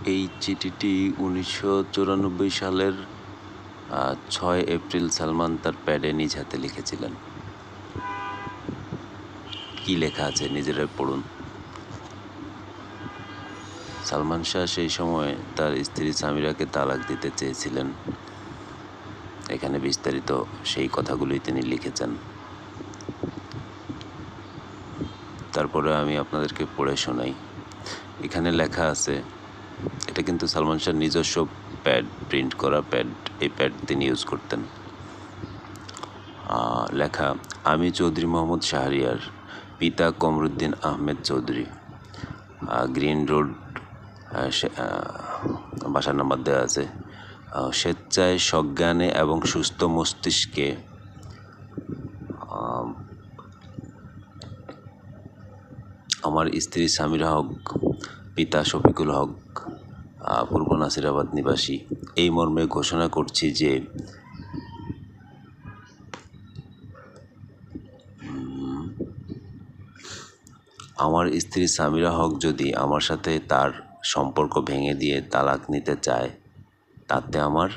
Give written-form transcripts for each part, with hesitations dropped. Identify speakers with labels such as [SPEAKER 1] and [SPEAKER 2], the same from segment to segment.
[SPEAKER 1] এই চিঠিটি 1994 সালের 6 এপ্রিল সালমান তার প্যাডে নিজ হাতে লিখেছিলেন। কি লেখা আছে নিজেরাই পড়ুন। সালমান শাহ সেই সময় তার স্ত্রী সামিরাকে তালাক দিতে চেয়েছিলেন। এখানে বিস্তারিত সেই কথাগুলোই তিনি লিখেছেন। তারপরে আমি আপনাদেরকে পড়ে শোনাই। এখানে লেখা আছে, এটা কিন্তু সালমান শাহর নিজস্ব প্যাড, প্রিন্ট করা প্যাড। এই প্যাড তিনি ইউজ করতেন। লেখা, আমি চৌধুরী মোহাম্মদ শাহরিয়ার, পিতা কমরুদ্দিন আহমেদ চৌধুরী, গ্রিন রোড, বাসার নাম্বার দেওয়া আছে। স্বেচ্ছায়, সজ্ঞানে এবং সুস্থ মস্তিষ্কে আমার স্ত্রী সামিরা হক, পিতা শফিকুল হক, পূর্ব নাসিরাবাদ নিবাসী, এই মর্মে ঘোষণা করছি যে আমার স্ত্রী সামিরা হক যদি আমার সাথে তার সম্পর্ক ভেঙে দিয়ে তালাক নিতে চায়, তাতে আমার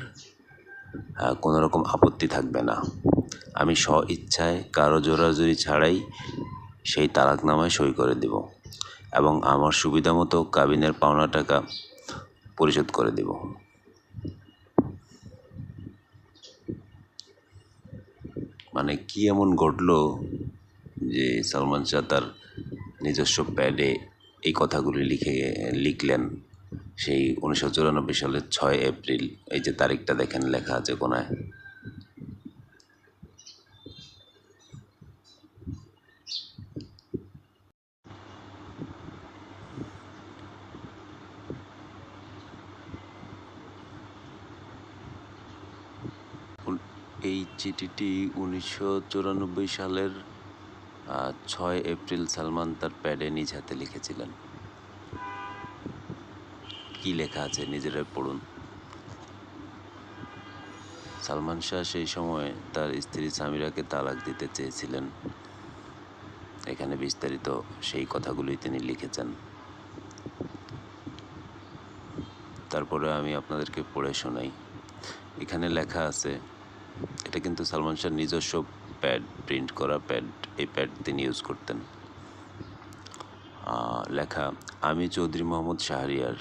[SPEAKER 1] কোনো রকম আপত্তি থাকবে না। আমি স্ব-ইচ্ছায় কারো জোরাজুরি ছাড়াই সেই তালাকনামায় সই করে দেব এবং আমার সুবিধা মতো কাবিনের পাওনা টাকা পরিশোধ করে দেব। মানে কি এমন ঘটলো যে সালমান শাহ তার নিজস্ব প্যাডে এই কথাগুলি লিখলেন সেই 1994 সালের 6 এপ্রিল। এই যে তারিখটা দেখেন লেখা আছে কোনায়। এই চিঠিটি 1994 সালের 6 এপ্রিল সালমান তার প্যাডে নিজ হাতে লিখেছিলেন। কি লেখা আছে নিজেরাই পড়ুন। সালমান শাহ সেই সময় তার স্ত্রী সামিরাকে তালাক দিতে চেয়েছিলেন। এখানে বিস্তারিত সেই কথাগুলোই তিনি লিখেছেন। তারপরে আমি আপনাদেরকে পড়ে শোনাই। এখানে লেখা আছে, এটা কিন্তু সালমান শাহর নিজস্ব প্যাড, প্রিন্ট করা প্যাড। এই প্যাড তিনি ইউজ করতেন। লেখা, আমি চৌধুরী মোহাম্মদ শাহরিয়ার,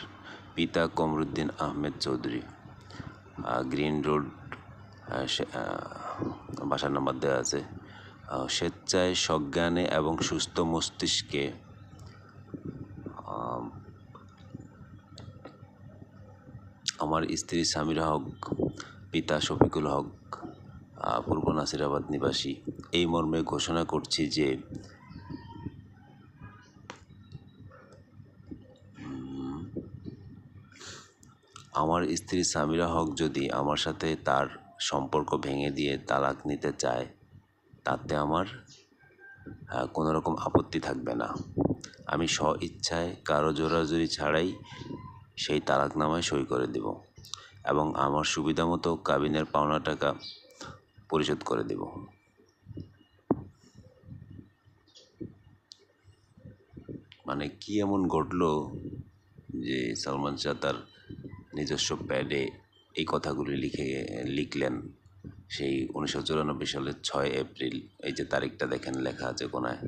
[SPEAKER 1] পিতা কমরুদ্দিন আহমেদ চৌধুরী, গ্রিন রোড, বাসার নাম্বার দেওয়া আছে। স্বেচ্ছায়, সজ্ঞানে এবং সুস্থ মস্তিষ্কে আমার স্ত্রী সামিরা হক, পিতা শফিকুল হক, পূর্ব নাসিরাবাদ নিবাসী, এই মর্মে ঘোষণা করছি যে আমার স্ত্রী সামিরা হক যদি আমার সাথে তার সম্পর্ক ভেঙে দিয়ে তালাক নিতে চায়, তাতে আমার কোনো রকম আপত্তি থাকবে না। আমি স্ব-ইচ্ছায় কারো জোরাজুরি ছাড়াই সেই তালাকনামায় সই করে দেব এবং আমার সুবিধা মতো কাবিনের পাওনা টাকা পরিশোধ করে দেব। মানে কি এমন ঘটলো যে সালমান শাহ তার নিজস্ব প্যাডে এই কথাগুলি লিখলেন সেই 1994 সালের 6 এপ্রিল। এই যে তারিখটা দেখেন লেখা আছে কোনায়।